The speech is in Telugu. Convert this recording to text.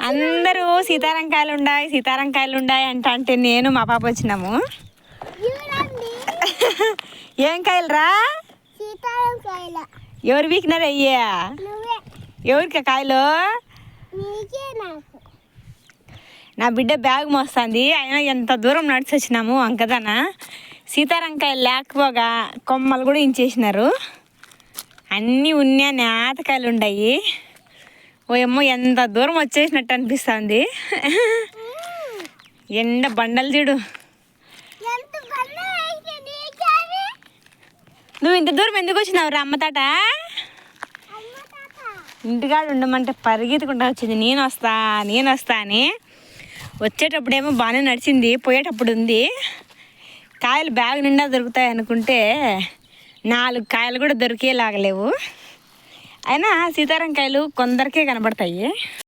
అందరూ సీతారాంకాయలు ఉన్నాయి అంటే నేను మా పాప వచ్చినాము. ఏం కాయలు రా? ఎవరు వీకినారు అయ్యా? ఎవరికి కాయలు? నా బిడ్డ బ్యాగ్ మోస్తుంది. అయినా ఎంత దూరం నడిచి వచ్చినాము అంకదానా. సీతారాంకాయలు లేకపోగా కొమ్మలు కూడా ఇంచేసినారు. అన్నీ ఉన్నా నేతకాయలు ఉన్నాయి. ఓయమ్మో ఎంత దూరం వచ్చేసినట్టు అనిపిస్తుంది. ఎండ బండలు చూడు. నువ్వు ఇంత దూరం ఎందుకు వచ్చినావు రా? అమ్మ తాట ఇంటికాడ ఉండమంటే పరిగెత్తుకుంటా వచ్చింది. నేను వస్తా అని. వచ్చేటప్పుడేమో బాగానే నడిచింది, పోయేటప్పుడు ఉంది. కాయలు బ్యాగ్ నిండా దొరుకుతాయి అనుకుంటే 4 కాయలు కూడా దొరికేలాగలేవు. అయినా సీతారాంకాయలు కొందరికే కనబడతాయి.